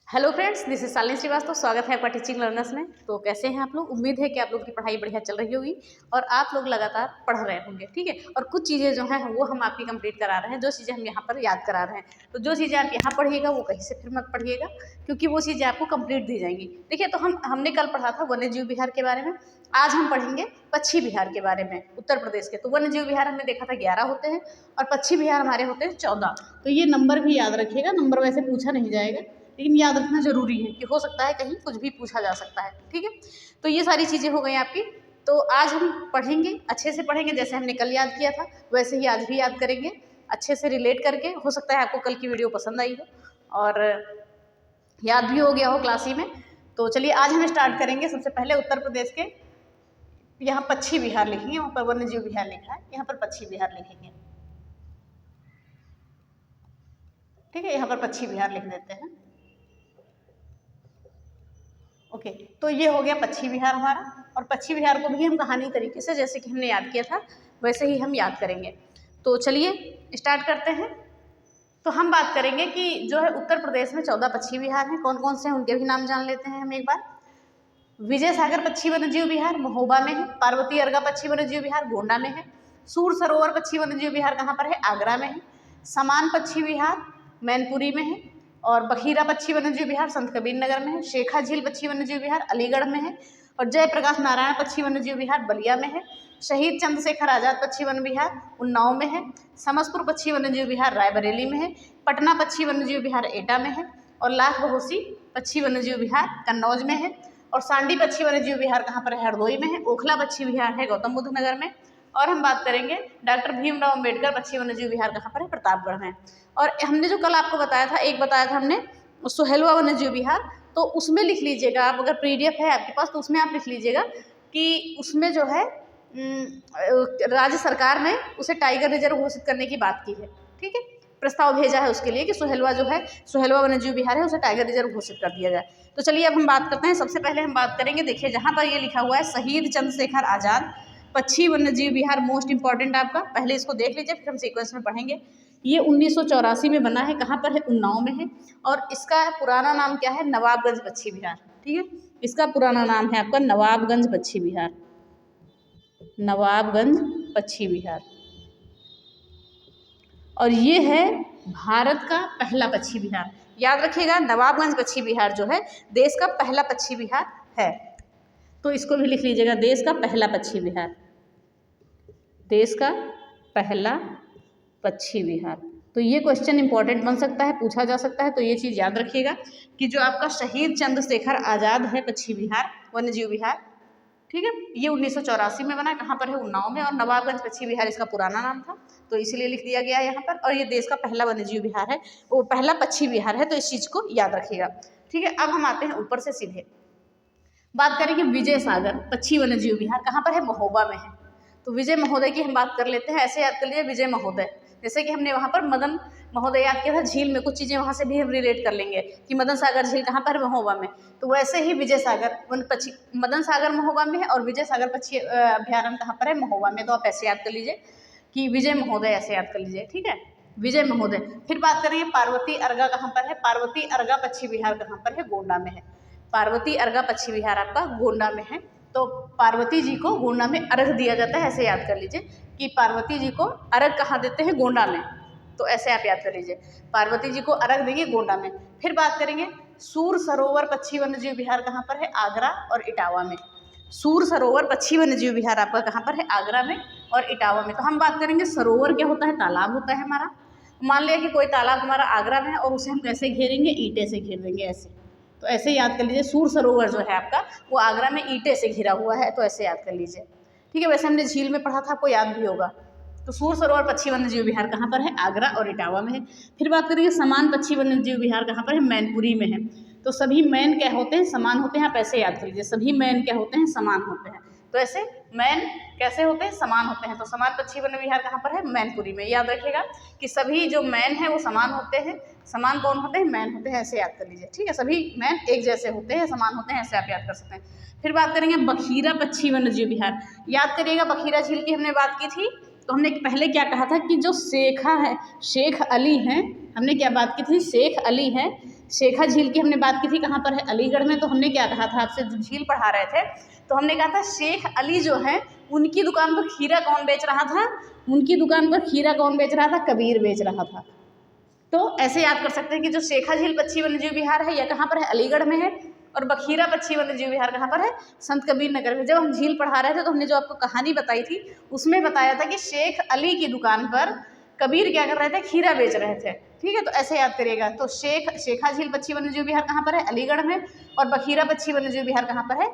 Hello friends, this is Shalini Srivastava. स्वागत है आपका टीचिंग लर्नर्स में। तो कैसे हैं आप लोग? उम्मीद है कि आप लोग की पढ़ाई बढ़िया चल रही होगी और आप लोग लगातार पढ़ रहे होंगे, ठीक है। और कुछ चीज़ें जो हैं वो हम आपकी कंप्लीट करा रहे हैं, जो चीज़ें हम यहाँ पर याद करा रहे हैं। तो जो चीज़ें आप यहाँ पढ़िएगा वो कहीं से फिर मत पढ़िएगा, क्योंकि वो चीज़ें आपको कंप्लीट दी जाएंगी। देखिए, तो हमने कल पढ़ा था वन्य जीव विहार के बारे में। आज हम पढ़ेंगे पक्षी विहार के बारे में, उत्तर प्रदेश के। तो वन्य जीव विहार हमने देखा था 11 होते हैं और पक्षी विहार हमारे होते हैं 14। तो ये नंबर भी याद रखिएगा। नंबर वैसे पूछा नहीं जाएगा, लेकिन याद रखना जरूरी है कि हो सकता है कहीं कुछ भी पूछा जा सकता है, ठीक है। तो ये सारी चीज़ें हो गई आपकी। तो आज हम पढ़ेंगे, अच्छे से पढ़ेंगे। जैसे हमने कल याद किया था वैसे ही आज भी याद करेंगे, अच्छे से रिलेट करके। हो सकता है आपको कल की वीडियो पसंद आई हो और याद भी हो गया हो क्लास ही में। तो चलिए आज हम स्टार्ट करेंगे। सबसे पहले उत्तर प्रदेश के यहाँ पक्षी विहार लिखेंगे, वहाँ पर वन्य जीव विहार लिखा है, यहाँ पर पक्षी विहार लिखेंगे, ठीक है। यहाँ पर पक्षी विहार लिख देते हैं। ओके, तो ये हो गया पक्षी विहार हमारा। और पक्षी विहार को भी हम कहानी तरीके से, जैसे कि हमने याद किया था वैसे ही हम याद करेंगे। तो चलिए स्टार्ट करते हैं। तो हम बात करेंगे कि जो है उत्तर प्रदेश में 14 पक्षी विहार हैं। कौन कौन से हैं उनके भी नाम जान लेते हैं हम एक बार। विजय सागर पक्षी वन्य जीव विहार महोबा में है। पार्वती अर्गा पक्षी वन्य जीव विहार गोंडा में है। सूर सरोवर पक्षी वन्य जीव विहार कहाँ पर है? आगरा में है। समान पक्षी विहार मैनपुरी में है। और बखीरा पक्षी वन्य जीव विहार संत कबीर नगर में है। शेखा झील पक्षी वन्य जीव विहार अलीगढ़ में है। और जयप्रकाश नारायण पक्षी वन्य जीव विहार बलिया में है। शहीद चंद्रशेखर आजाद पक्षी वन विहार उन्नाव में है। समस्तपुर पक्षी वन्य जीव विहार रायबरेली में है। पटना पक्षी वन्य जीव विहार एटा में है। और लाख बहोसी पक्षी वन्य जीव विहार कन्नौज में है। और सांडी पक्षी वन्य जीव विहार कहाँ पर है? हरदोई में है। ओखला पक्षी विहार है गौतम बुद्ध नगर में। और हम बात करेंगे डॉक्टर भीमराव अम्बेडकर पक्षी वन्य जीव विहार कहाँ पर है? प्रतापगढ़ में। और हमने जो कल आपको बताया था, एक बताया था हमने सोहेलवा वन्य जीव विहार, तो उसमें लिख लीजिएगा आप। अगर PDF है आपके पास तो उसमें आप लिख लीजिएगा कि उसमें जो है राज्य सरकार ने उसे टाइगर रिजर्व घोषित करने की बात की है, ठीक है। प्रस्ताव भेजा है उसके लिए कि सोहेलवा जो है, सोहेलवा वन्य जीव विहार है, उसे टाइगर रिजर्व घोषित कर दिया जाए। तो चलिए अब हम बात करते हैं। सबसे पहले हम बात करेंगे, देखिए जहाँ पर ये लिखा हुआ है शहीद चंद्रशेखर आजाद पक्षी वन्य जीव विहार, मोस्ट इंपॉर्टेंट आपका, पहले इसको देख लीजिए फिर हम सीक्वेंस में पढ़ेंगे। ये 1984 में बना है। कहाँ पर है? उन्नाव में है। और इसका पुराना नाम क्या है? नवाबगंज पक्षी विहार, ठीक है। इसका पुराना नाम है आपका नवाबगंज पक्षी विहार, नवाबगंज पक्षी विहार। और ये है भारत का पहला पक्षी विहार। याद रखिएगा, नवाबगंज पक्षी विहार जो है देश का पहला पक्षी विहार है। तो इसको भी लिख लीजिएगा, देश का पहला पक्षी विहार, देश का पहला पक्षी विहार। तो ये क्वेश्चन इंपॉर्टेंट बन सकता है, पूछा जा सकता है। तो ये चीज़ याद रखिएगा कि जो आपका शहीद चंद्रशेखर आजाद है पक्षी विहार, वन्य जीव विहार, ठीक है, ये 1984 में बना। कहाँ पर है? उन्नाव में। और नवाबगंज पक्षी विहार इसका पुराना नाम था, तो इसीलिए लिख दिया गया है यहाँ पर। और ये देश का पहला वन्य जीव विहार है, वो पहला पक्षी विहार है। तो इस चीज़ को याद रखिएगा, ठीक है। अब हम आते हैं ऊपर से सीधे बात करेंगे विजय सागर पक्षी वन्य जीव विहार कहाँ पर है? महोबा में है। तो विजय महोदय की हम बात कर लेते हैं। ऐसे याद कर लीजिए विजय महोदय, जैसे कि हमने वहाँ पर मदन महोदय याद किया था झील में, कुछ चीज़ें वहाँ से भी हम रिलेट कर लेंगे कि मदन सागर झील कहाँ पर है? महोबा में। तो वैसे ही विजय सागर वन पक्षी, मदन सागर महोबा में है और विजय सागर पक्षी अभ्यारण्य कहाँ पर है? महोबा में। तो आप ऐसे याद कर लीजिए कि विजय महोदय, ऐसे याद कर लीजिए, ठीक है, विजय महोदय। फिर बात करेंगे पार्वती अर्गा कहाँ पर है? पार्वती अर्गा पक्षी विहार कहाँ पर है? गोंडा में है। पार्वती अर्गा पक्षी विहार आपका गोंडा में है। तो पार्वती जी को गोंडा में अर्घ दिया जाता है, ऐसे याद कर लीजिए कि पार्वती जी को अर्घ कहाँ देते हैं? गोंडा में। तो ऐसे आप याद कर लीजिए, पार्वती जी को अर्घ देंगे गोंडा में। फिर बात करेंगे सूर सरोवर पक्षी वन्य जीव विहार कहाँ पर है? आगरा और इटावा में। सूर सरोवर पक्षी वन्य जीव विहार आपका कहाँ पर है? आगरा में और इटावा में। तो हम बात करेंगे सरोवर क्या होता है? तालाब होता है हमारा। मान लिया कि कोई तालाब हमारा आगरा में है और उसे हम कैसे घेरेंगे? ईंटे से घेर देंगे, ऐसे। तो ऐसे याद कर लीजिए, सूर सरोवर जो है आपका वो आगरा में ईंटे से घिरा हुआ है। तो ऐसे याद कर लीजिए, ठीक है। वैसे हमने झील में पढ़ा था, आपको याद भी होगा। तो सूर सरोवर पक्षी वन्य जीव विहार कहाँ पर है? आगरा और इटावा में है। फिर बात करेंगे समान पक्षी वन्य जीव विहार कहाँ पर है? मैनपुरी में है। तो सभी मैन क्या होते हैं? समान होते हैं। आप ऐसे याद कर लीजिए, सभी मैन क्या होते हैं? समान होते हैं। तो ऐसे मैन कैसे होते हैं? समान होते हैं। तो समान पक्षी वन्य विहार कहाँ पर है? मैनपुरी में। याद रखिएगा कि सभी जो मैन है वो समान होते हैं। समान कौन होते हैं? मैन होते हैं, ऐसे याद कर लीजिए, ठीक है। सभी मैन एक जैसे होते हैं, समान होते हैं, ऐसे आप याद कर सकते हैं। फिर बात करेंगे बखीरा पक्षी वन्य जीव विहार। याद करिएगा, बखीरा झील की हमने बात की थी। तो हमने पहले क्या कहा था कि जो शेख अली हैं, हमने क्या बात की थी? शेख अली हैं शेखा झील की हमने बात की थी, कहाँ पर है, अलीगढ़ में। तो हमने क्या कहा था आपसे, जब झील पढ़ा रहे थे तो हमने कहा था शेख अली जो है उनकी दुकान पर खीरा कौन बेच रहा था, उनकी दुकान पर खीरा कौन बेच रहा था, कबीर बेच रहा था। तो ऐसे याद कर सकते हैं कि जो शेखा झील पक्षी वन्यजीव विहार है यह कहाँ पर है, अलीगढ़ में है। और बखीरा पक्षी वन्यजीव विहार कहाँ पर है, संत कबीर नगर में। जब हम झील पढ़ा रहे थे तो हमने जो आपको कहानी बताई थी उसमें बताया था कि शेख अली की दुकान पर कबीर क्या कर रहे थे, खीरा बेच रहे थे। ठीक है, तो ऐसे याद करिएगा। तो शेखा झील पक्षी वन्यजीव विहार कहाँ पर है, अलीगढ़ में। और बखीरा पक्षी वन्यजीव विहार कहाँ पर है,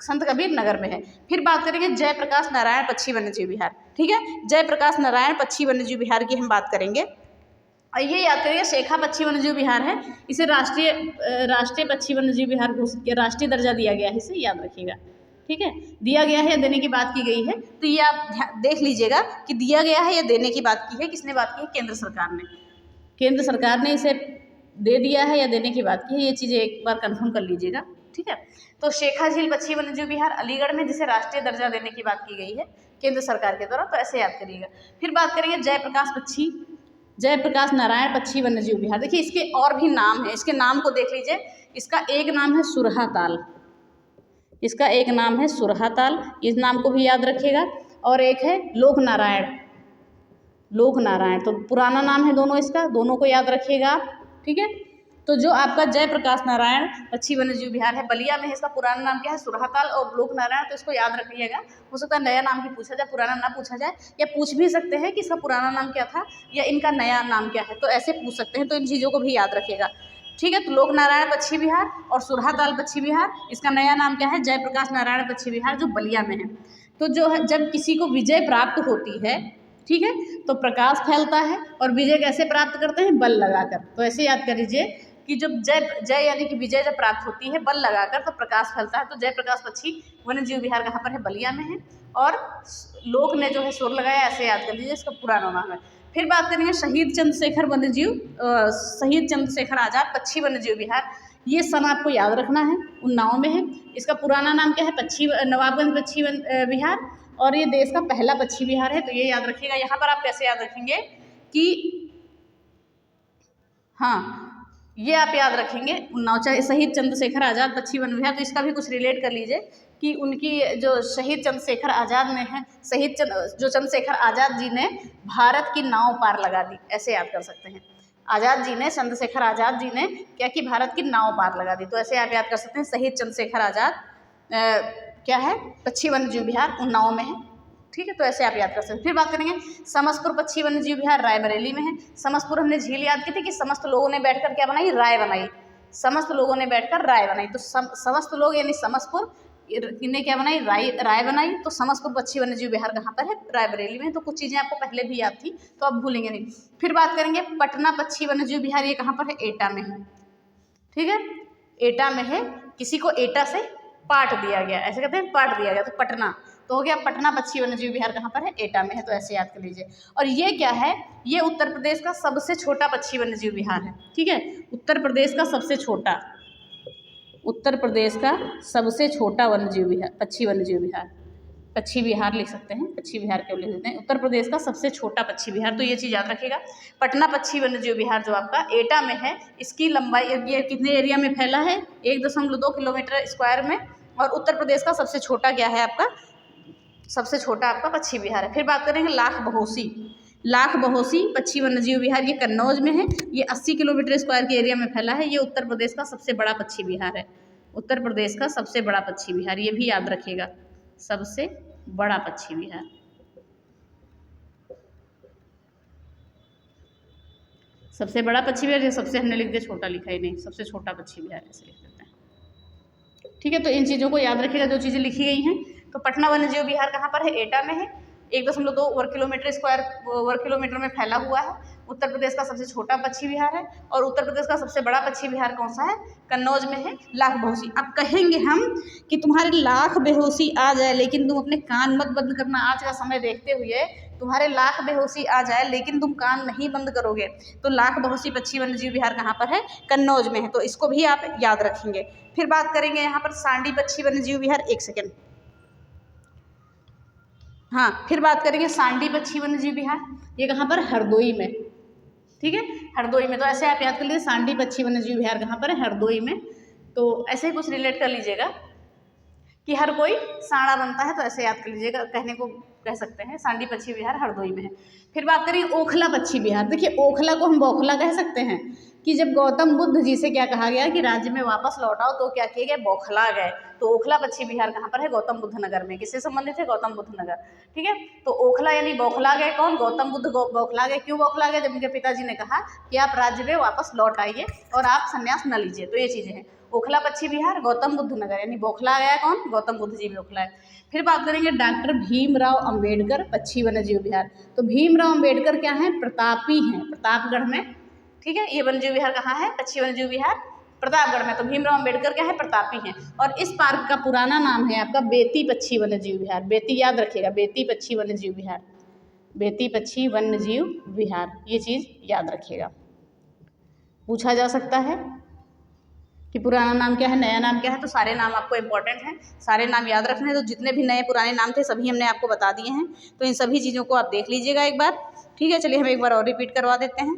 संत कबीर नगर में है। फिर बात करेंगे जयप्रकाश नारायण पक्षी वन्यजीव विहार। ठीक है, जयप्रकाश नारायण पक्षी वन्यजीव विहार की हम बात करेंगे। और ये याद करिए शेखा पक्षी वन्यजीव विहार है, इसे राष्ट्रीय पक्षी वन्यजीव विहार घोषित किया, राष्ट्रीय दर्जा दिया गया है, इसे याद रखिएगा। ठीक है, दिया गया है या देने की बात की गई है, तो ये आप देख लीजिएगा कि दिया गया है या देने की बात की है। किसने बात की है, केंद्र सरकार ने। केंद्र सरकार ने इसे दे दिया है या देने की बात की है, ये चीज़ें एक बार कंफर्म कर लीजिएगा। ठीक है, तो शेखा झील पक्षी वन्यजीव विहार अलीगढ़ में, जिसे राष्ट्रीय दर्जा देने की बात की गई है केंद्र सरकार के द्वारा, तो ऐसे याद करिएगा। फिर बात करेंगे जयप्रकाश नारायण पक्षी वन्यजीव विहार। देखिए इसके और भी नाम है, इसके नाम को देख लीजिए। इसका एक नाम है सुरहा ताल, इसका एक नाम है सुरहा ताल, इस नाम को भी याद रखिएगा। और एक है लोक नारायण, तो पुराना नाम है दोनों, इसका दोनों को याद रखिएगा आप। ठीक है, तो जो आपका जयप्रकाश नारायण पक्षी वन्यजीव विहार है बलिया में है, इसका पुराना नाम क्या है, सुरहाताल और लोक नारायण। तो इसको याद रखिएगा, हो सकता है नया नाम ही पूछा जाए, पुराना ना पूछा जाए, या पूछ भी सकते हैं कि इसका पुराना नाम क्या था या इनका नया नाम क्या है, तो ऐसे पूछ सकते हैं। तो इन चीज़ों को भी याद रखिएगा। ठीक है, तो लोक नारायण पक्षी विहार और सुरहाताल पक्षी विहार, इसका नया नाम क्या है, जयप्रकाश नारायण पक्षी विहार, जो बलिया में है। तो जो है जब किसी को विजय प्राप्त होती है, ठीक है, तो प्रकाश फैलता है। और विजय कैसे प्राप्त करते हैं, बल लगाकर। तो ऐसे याद कर लीजिए कि जब जय यानी कि विजय जब प्राप्त होती है बल लगाकर, तो प्रकाश फैलता है। तो जयप्रकाश पक्षी वन्यजीव विहार कहाँ पर है, बलिया में है। और लोक ने जो है शोर लगाया, ऐसे याद कर लीजिए, इसका पुराना नाम है। फिर बात करेंगे शहीद चंद्रशेखर आजाद पक्षी वन्यजीव विहार। ये सन आपको याद रखना है, उन्नाव में है। इसका पुराना नाम क्या है, नवाबगंज पक्षी विहार। और ये देश का पहला पक्षी विहार है, तो ये याद रखिएगा। यहाँ पर आप कैसे याद रखेंगे कि हाँ, ये आप याद रखेंगे उन्नाव, शहीद चंद्रशेखर आज़ाद पक्षी वन विहार। तो इसका भी कुछ रिलेट कर लीजिए कि उनकी जो शहीद चंद्रशेखर आज़ाद ने है, जो चंद्रशेखर आज़ाद जी ने भारत की नाव पार लगा दी, ऐसे याद कर सकते हैं। चंद्रशेखर आज़ाद जी ने क्या कि भारत की नाव पार लगा दी, तो ऐसे आप याद कर सकते हैं। शहीद चंद्रशेखर आज़ाद क्या है, पक्षी वन्यजीव विहार उन्नाव में है। ठीक है, तो ऐसे आप याद कर सकते हैं। फिर बात करेंगे समस्तपुर पक्षी वन्यजीव विहार रायबरेली में है। समस्तपुर हमने झील याद की थी कि समस्त लोगों ने बैठकर क्या बनाई, राय बनाई। समस्त लोगों ने बैठकर राय बनाई, तो समस्त लोग यानी समस्तपुर ने क्या बनाई, राय बनाई। तो समस्तपुर पक्षी वन्यजीव विहार कहाँ पर है, रायबरेली में। तो कुछ चीज़ें आपको पहले भी याद थी, तो आप भूलेंगे नहीं। फिर बात करेंगे पटना पक्षी वन्यजीव विहार, ये कहाँ पर है, एटा में है। ठीक है, एटा में है, किसी को एटा से पाट दिया गया, ऐसे कहते हैं, पाट दिया गया, तो पटना तो हो गया। पटना पक्षी वन्यजीव विहार कहाँ पर है, एटा में है, तो ऐसे याद कर लीजिए। और ये क्या है, ये उत्तर प्रदेश का सबसे छोटा पक्षी वन्यजीव विहार है। ठीक है, उत्तर प्रदेश का सबसे छोटा वन्यजीव विहार, पक्षी वन्यजीव विहार, पक्षी विहार लिख सकते हैं, पक्षी विहार क्यों लिख देते हैं, उत्तर प्रदेश का सबसे छोटा पक्षी विहार। तो ये चीज़ याद रखिएगा। पटना पक्षी वन्यजीव विहार जो आपका एटा में है, इसकी लंबाई ये कितने एरिया में फैला है, 1.2 किलोमीटर स्क्वायर में। और उत्तर प्रदेश का सबसे छोटा क्या है, आपका सबसे छोटा आपका पक्षी विहार है। फिर बात करेंगे लाख बहोसी पक्षी वन्यजीव विहार, ये कन्नौज में है। ये 80 किलोमीटर स्क्वायर के एरिया में फैला है। ये उत्तर प्रदेश का सबसे बड़ा पक्षी विहार है, उत्तर प्रदेश का सबसे बड़ा पक्षी विहार, ये भी याद रखिएगा, सबसे बड़ा पक्षी विहार। सबसे बड़ा पक्षी विहार, ये सबसे हमने लिख दिया, छोटा लिखा ही नहीं, सबसे छोटा पक्षी विहार ऐसे लिख देते हैं। ठीक है, तो इन चीज़ों को याद रखिएगा जो चीज़ें लिखी गई हैं। तो पटना वन्यजीव विहार कहाँ पर है, एटा में है। 1.2 वर्ग किलोमीटर में फैला हुआ है। उत्तर प्रदेश का सबसे छोटा पक्षी विहार है। और उत्तर प्रदेश का सबसे बड़ा पक्षी विहार कौन सा है, कन्नौज में है, लाख बहोसी। अब कहेंगे हम कि तुम्हारी लाख बेहोशी आ जाए लेकिन तुम अपने कान मत बंद करना। आज का समय देखते हुए तुम्हारे लाख बेहोशी आ जाए लेकिन तुम कान नहीं बंद करोगे। तो लाख बहोशी पक्षी वन्यजीव विहार कहाँ पर है, कन्नौज में है, तो इसको भी आप याद रखेंगे। फिर बात करेंगे यहाँ पर सांडी पक्षी वन्यजीव विहार, एक सेकेंड, हाँ, फिर बात करेंगे सांडी पक्षी वन्यजीव विहार, ये कहाँ पर, हरदोई में। ठीक है। हरदोई में, तो ऐसे आप याद कर लीजिए सांडी पक्षी वन्यजीव विहार कहाँ पर है, हरदोई में। तो ऐसे ही कुछ रिलेट कर लीजिएगा कि हर कोई सांडा बनता है, तो ऐसे याद कर लीजिएगा, कहने को कह सकते हैं सांडी पक्षी विहार हरदोई में है। फिर बात करेंगे ओखला पक्षी विहार। देखिए ओखला को हम बौखला कह सकते हैं कि जब गौतम बुद्ध जी से क्या कहा गया कि राज्य में वापस लौटाओ, तो क्या किए गए, बौखला गए। तो ओखला पक्षी विहार कहाँ पर है, गौतम बुद्ध नगर में। किससे संबंधित है, गौतम बुद्ध नगर, ठीक है। तो ओखला यानी बौखला गए, कौन, गौतम बुद्ध बौखला गए। क्यों बौखला गए, जब उनके पिताजी ने कहा कि आप राज्य में वापस लौट आइए और आप संन्यास न लीजिए। तो ये चीज़ें हैं, ओखला पक्षी विहार, गौतम बुद्ध नगर, यानी बौखला गया कौन, गौतम बुद्ध जी बौखला है। फिर बात करेंगे डॉक्टर भीमराव अंबेडकर पक्षी वन्यजीव विहार। तो भीमराव अंबेडकर क्या है, प्रतापी हैं, प्रतापगढ़ में, ठीक है। ये वन्यजीव विहार कहाँ है, पक्षी वन्यजीव विहार प्रतापगढ़ में। तो भीमराव अंबेडकर क्या है, प्रतापी हैं। और इस पार्क का पुराना नाम है आपका बेती पक्षी वन्यजीव विहार। बेती याद रखिएगा, बेती पक्षी वन्यजीव विहार, बेती पक्षी वन्यजीव विहार, ये चीज़ याद रखिएगा, पूछा जा सकता है कि पुराना नाम क्या है, नया नाम क्या है। तो सारे नाम आपको इंपॉर्टेंट हैं, सारे नाम याद रखने हैं। तो जितने भी नए पुराने नाम थे सभी हमने आपको बता दिए हैं, तो इन सभी चीज़ों को आप देख लीजिएगा एक बार, ठीक है। चलिए हम एक बार और रिपीट करवा देते हैं।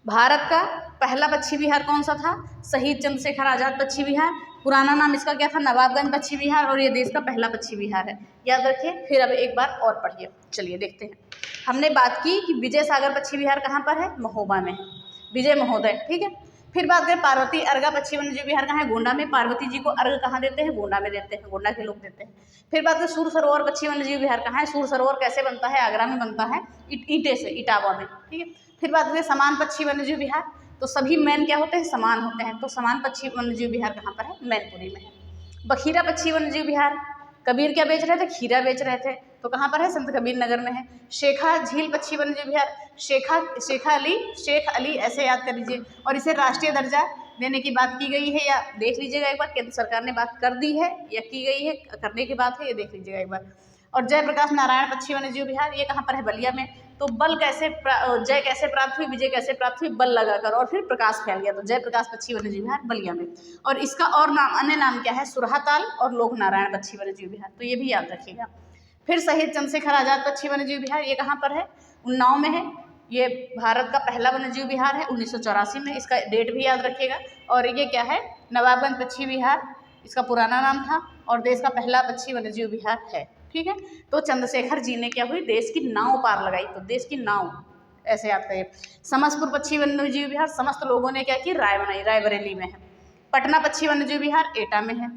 भारत का पहला पक्षी विहार कौन सा था, शहीद चंद्रशेखर आज़ाद पक्षी विहार। पुराना नाम इसका क्या था, नवाबगंज पक्षी विहार, और ये देश का पहला पक्षी विहार है, याद रखिए। फिर अब एक बार और पढ़िए, चलिए देखते हैं। हमने बात की कि विजय सागर पक्षी विहार कहाँ पर है, महोबा में, विजय महोदय, ठीक है। फिर बात करें पार्वती अर्घा पक्षी वन्यजीव विहार कहाँ है, गोंडा में। पार्वती जी को अर्घ कहाँ देते हैं, गोंडा में देते हैं, गोंडा के लोग देते हैं। फिर बात करें सूर सरोवर पक्षी वन्यजीव विहार कहाँ है, सूर सरोवर कैसे बनता है, आगरा में बनता है, ईंटे से, इटावा में, ठीक है। फिर बात करें समान पक्षी वन्यजीव विहार, तो सभी मैन क्या होते हैं, समान होते हैं। तो समान पक्षी वन्यजीव विहार कहाँ पर है, मैनपुरी में है। बखीरा पक्षी वन्यजीव विहार, कबीर क्या बेच रहे थे, खीरा बेच रहे थे, तो कहाँ पर है, संत कबीर नगर में है। शेखा झील पक्षी वन्यजीव विहार, शेख अली ऐसे याद कर लीजिए। और इसे राष्ट्रीय दर्जा देने की बात की गई है, या देख लीजिएगा एक बार, केंद्र सरकार ने बात कर दी है या की गई है, करने की बात है, ये देख लीजिएगा एक बार। और जयप्रकाश नारायण पक्षी वन्यजीव विहार, ये कहाँ पर है, बलिया में। तो बल कैसे, जय कैसे प्राप्त हुई, विजय कैसे प्राप्त हुई, बल लगाकर, और फिर प्रकाश फैल गया। तो जयप्रकाश पक्षी वन्यजीव विहार बलिया में। और इसका और नाम, अन्य नाम क्या है, सुरहाताल और लोक नारायण पक्षी वन्यजीव विहार, तो ये भी याद रखिएगा। फिर शहीद चंद्रशेखर आज़ाद पक्षी वन्यजीव विहार, ये कहाँ पर है, उन्नाव में है। ये भारत का पहला वन्यजीव विहार है 1984 में, इसका डेट भी याद रखिएगा। और ये क्या है, नवाबगंज पक्षी विहार इसका पुराना नाम था, और देश का पहला पक्षी वन्यजीव विहार है, ठीक है। तो चंद्रशेखर जी ने क्या हुई, देश की नाव पार लगाई, तो देश की नाव ऐसे याद करिए। समस्तपुर पक्षी वन्यजीव विहार, समस्त लोगों ने क्या की, राय बनाई, रायबरेली में है। पटना पक्षी वन्यजीव विहार एटा में है।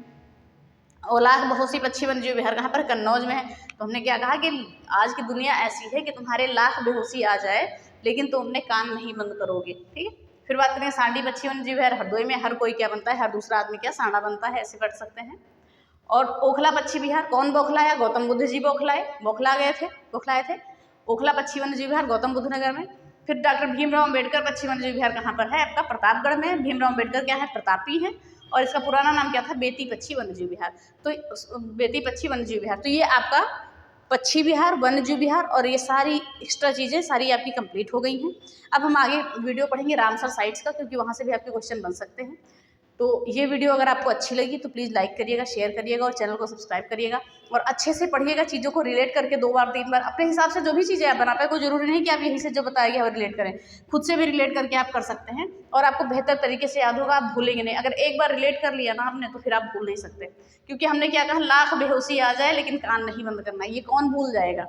औलाख बहोसी पक्षी वन्यजीव विहार कहाँ पर, कन्नौज में है। तो हमने क्या कहा कि आज की दुनिया ऐसी है कि तुम्हारे लाख बेहोशी आ जाए लेकिन तुम अपने कान नहीं बंद करोगे, ठीक है। फिर बात करें सांडी पक्षी वन्यजीव विहार हरदोई में, हर कोई क्या बनता है, हर दूसरा आदमी क्या सांडा बनता है, ऐसे पढ़ सकते हैं। और ओखला पक्षी विहार कौन बौखलाया, गौतम बुद्ध जी बौखलाए थे। ओखला पक्षी वन्यजीव विहार गौतम बुद्ध नगर में। फिर डॉक्टर भीमराव अंबेडकर पक्षी वन्यजीव विहार कहाँ पर है, आपका प्रतापगढ़ में। भीमराव अंबेडकर क्या है, प्रतापी है, और इसका पुराना नाम क्या था, बेती पक्षी वन्यजीव विहार। तो बेती पक्षी वन्यजीव विहार, तो ये आपका पक्षी विहार, वन्यजीव विहार, और ये सारी एक्स्ट्रा चीज़ें सारी आपकी कंप्लीट हो गई हैं। अब हम आगे वीडियो पढ़ेंगे रामसर साइट्स का, क्योंकि वहाँ से भी आपके क्वेश्चन बन सकते हैं। तो ये वीडियो अगर आपको अच्छी लगी तो प्लीज़ लाइक करिएगा, शेयर करिएगा, और चैनल को सब्सक्राइब करिएगा। और अच्छे से पढ़िएगा, चीज़ों को रिलेट करके 2 बार 3 बार अपने हिसाब से जो भी चीज़ें आप बना पाए। कोई ज़रूरी नहीं कि आप यहीं से जो बताएंगे वो रिलेट करें, खुद से भी रिलेट करके आप कर सकते हैं, और आपको बेहतर तरीके से याद होगा, आप भूलेंगे नहीं। अगर एक बार रिलेट कर लिया ना आपने, तो फिर आप भूल नहीं सकते, क्योंकि हमने क्या कहा, लाख बेहोशी आ जाए लेकिन कान नहीं बंद करना, ये कौन भूल जाएगा।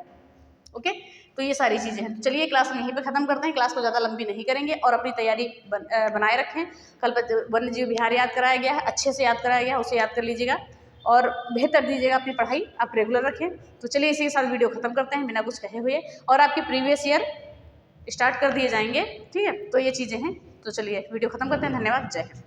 ओके, तो ये सारी चीज़ें हैं। तो चलिए क्लास में यहीं पे ख़त्म करते हैं, क्लास को ज़्यादा लंबी नहीं करेंगे, और अपनी तैयारी बनाए रखें। कल वन्यजीव विहार याद कराया गया है, अच्छे से याद कराया गया है, उसे याद कर लीजिएगा और बेहतर दीजिएगा अपनी पढ़ाई, आप रेगुलर रखें। तो चलिए इसी के साथ वीडियो ख़त्म करते हैं बिना कुछ कहे हुए, और आपके प्रीवियस ईयर स्टार्ट कर दिए जाएंगे, ठीक है। तो ये चीज़ें हैं, तो चलिए वीडियो ख़त्म करते हैं। धन्यवाद, जय हिंद।